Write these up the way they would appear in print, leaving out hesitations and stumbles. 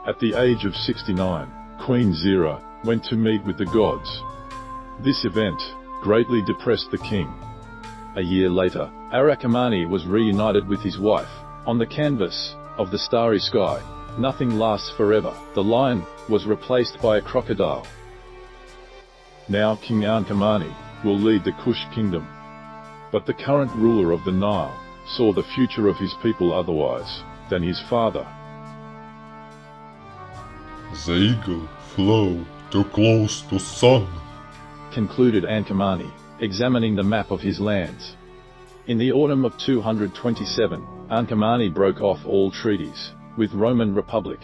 At the age of 69, Queen Zira went to meet with the gods. This event greatly depressed the king. A year later, Arakamani was reunited with his wife. On the canvas of the starry sky, nothing lasts forever. The lion was replaced by a crocodile. Now King Arakamani will lead the Kush kingdom. But the current ruler of the Nile saw the future of his people otherwise than his father. The eagle flew too close to sun, concluded Ankamani, examining the map of his lands. In the autumn of 227, Ankamani broke off all treaties with Roman Republic.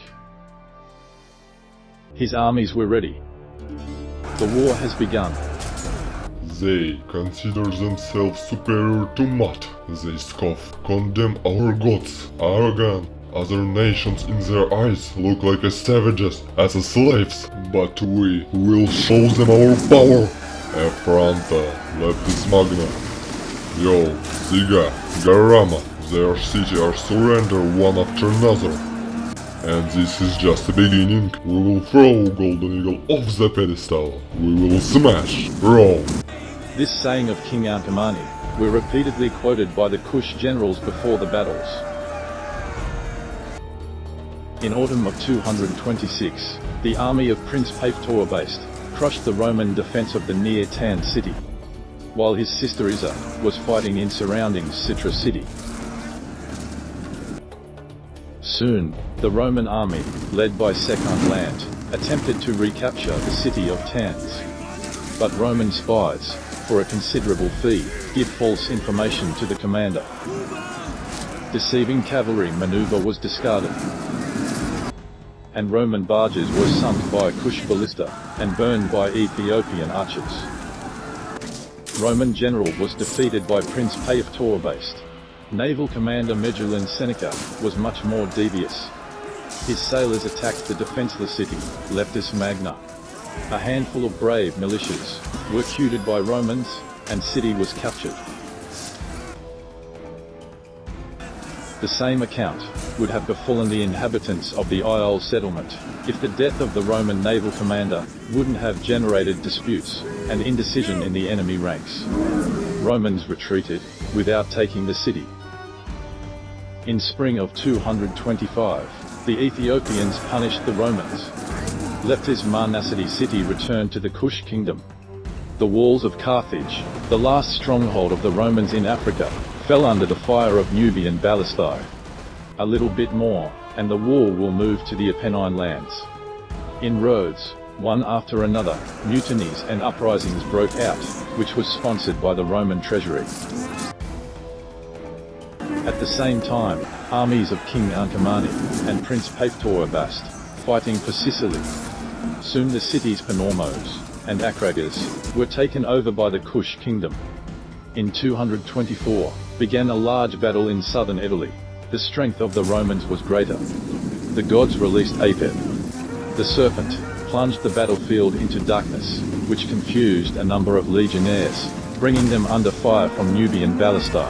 His armies were ready. The war has begun. They consider themselves superior to Mud. They scoff, condemn our gods, arrogant. Other nations in their eyes look like as savages, as slaves, but we will show them our power. Affronta, Leptis Magna, Yo, Ziga, Garama, their city are surrendered one after another. And this is just the beginning. We will throw Golden Eagle off the pedestal. We will smash Rome. This saying of King Ankamani were repeatedly quoted by the Kush generals before the battles. In autumn of 226, the army of Prince Paphtor crushed the Roman defense of the near Tan city, while his sister Isa was fighting in surrounding Citra city. Soon, the Roman army, led by Second Land, attempted to recapture the city of Tans. But Roman spies, for a considerable fee, give false information to the commander. Deceiving cavalry maneuver was discarded, and Roman barges were sunk by a Kush ballista and burned by Ethiopian archers. Roman general was defeated by Prince Paphtor. Naval commander Megillus Seneca was much more devious. His sailors attacked the defenseless city, Leptis Magna. A handful of brave militias were executed by Romans, and city was captured. The same account would have befallen the inhabitants of the Isle settlement, if the death of the Roman naval commander wouldn't have generated disputes and indecision in the enemy ranks. Romans retreated without taking the city. In spring of 225, the Ethiopians punished the Romans. Leptis Marnacity city returned to the Kush kingdom. The walls of Carthage, the last stronghold of the Romans in Africa, fell under the fire of Nubian ballistae. A little bit more, and the war will move to the Apennine lands. In Rhodes, one after another, mutinies and uprisings broke out, which was sponsored by the Roman treasury. At the same time, armies of King Ankamani and Prince Paphtor fighting for Sicily. Soon the cities Panormos and Akragas were taken over by the Kush kingdom. In 224, began a large battle in southern Italy. The strength of the Romans was greater. The gods released Apep. The serpent plunged the battlefield into darkness, which confused a number of legionnaires, bringing them under fire from Nubian ballistae.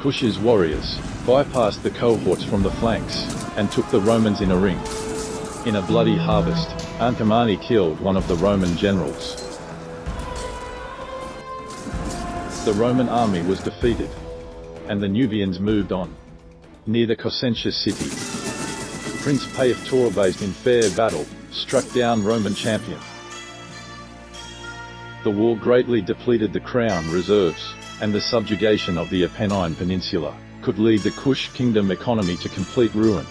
Kush's warriors bypassed the cohorts from the flanks, and took the Romans in a ring. In a bloody harvest, Ankamani killed one of the Roman generals. The Roman army was defeated, and the Nubians moved on. Near the Cosentia city, Prince Paphtor in fair battle, struck down Roman champion. The war greatly depleted the crown reserves, and the subjugation of the Apennine Peninsula could lead the Kush kingdom economy to complete ruin.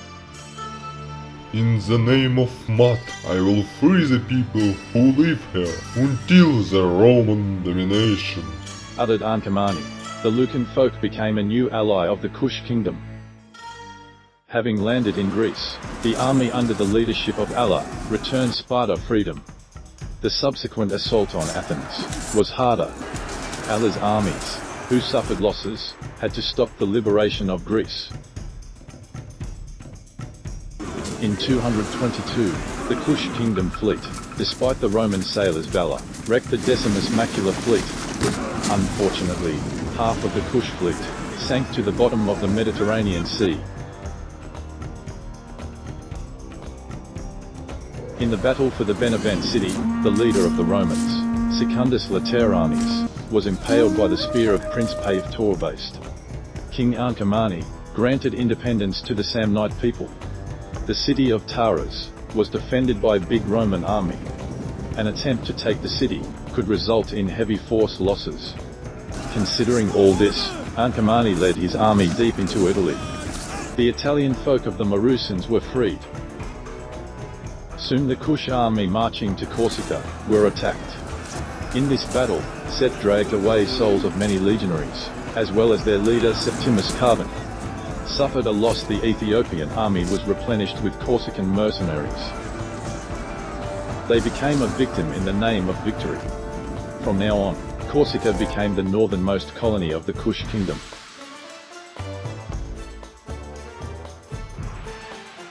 In the name of Mud, I will free the people who live here until the Roman domination, uttered Ankamani. The Lucan folk became a new ally of the Kush kingdom. Having landed in Greece, the army under the leadership of Allah returned Sparta freedom. The subsequent assault on Athens was harder. Allah's armies, who suffered losses, had to stop the liberation of Greece. In 222, the Kush kingdom fleet, despite the Roman sailors' valor, wrecked the Decimus Macula fleet. Unfortunately, half of the Kush fleet sank to the bottom of the Mediterranean Sea. In the battle for the Benevent city, the leader of the Romans, Secundus Lateranes, was impaled by the spear of Prince Pavtorbaste. King Ancamani granted independence to the Samnite people. The city of Taras was defended by a big Roman army. An attempt to take the city could result in heavy force losses. Considering all this, Ancamani led his army deep into Italy. The Italian folk of the Marusans were freed. Soon the Kush army marching to Corsica were attacked. In this battle, Seth dragged away souls of many legionaries, as well as their leader Septimus Carbon. Suffered a loss. The Ethiopian army was replenished with Corsican mercenaries. They became a victim in the name of victory. From now on, Corsica became the northernmost colony of the Kush kingdom.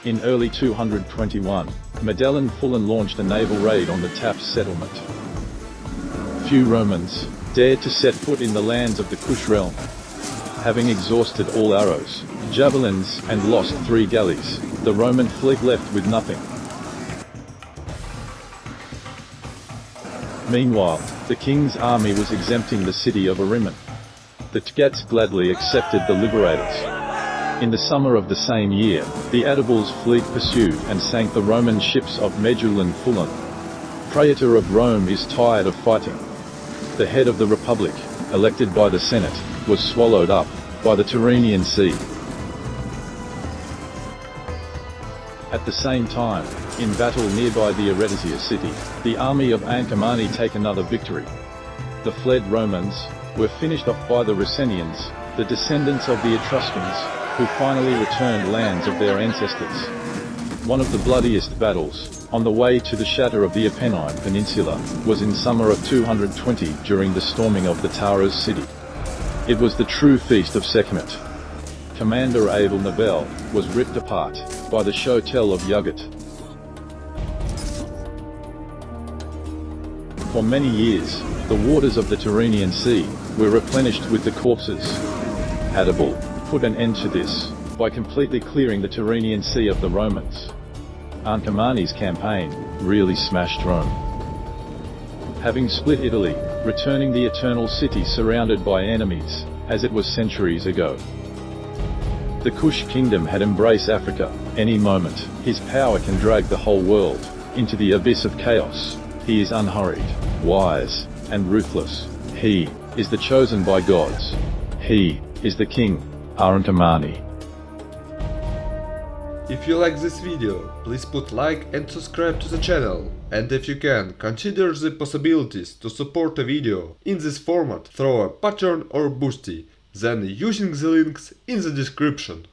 In early 221, Magellan Fullan launched a naval raid on the Taps settlement. Few Romans dared to set foot in the lands of the Kush realm. Having exhausted all arrows, javelins, and lost 3 galleys, the Roman fleet left with nothing. Meanwhile, the king's army was exempting the city of Arimin. The Tgats gladly accepted the liberators. In the summer of the same year, the Adibal's fleet pursued and sank the Roman ships of Medulan Fullan. Praetor of Rome is tired of fighting. The head of the Republic, elected by the Senate, was swallowed up by the Tyrrhenian Sea. At the same time, in battle nearby the Aretisia city, the army of Ancamani take another victory. The fled Romans were finished off by the Ricenians, the descendants of the Etruscans, who finally returned lands of their ancestors. One of the bloodiest battles, on the way to the shatter of the Apennine Peninsula, was in summer of 220 during the storming of the Taras city. It was the true feast of Sekhmet. Commander Abel Nabel was ripped apart by the Shotel of Yugat. For many years, the waters of the Tyrrhenian Sea were replenished with the corpses. Adibal put an end to this by completely clearing the Tyrrhenian Sea of the Romans. Ancamani's campaign really smashed Rome. Having split Italy, returning the Eternal City surrounded by enemies, as it was centuries ago. The Kush kingdom had embraced Africa. Any moment, his power can drag the whole world into the abyss of chaos. He is unhurried, wise, and ruthless. He is the chosen by gods. He is the king, Ancamani. If you like this video, please put like and subscribe to the channel. And if you can, consider the possibilities to support a video in this format through a Patreon or Boosty, then using the links in the description.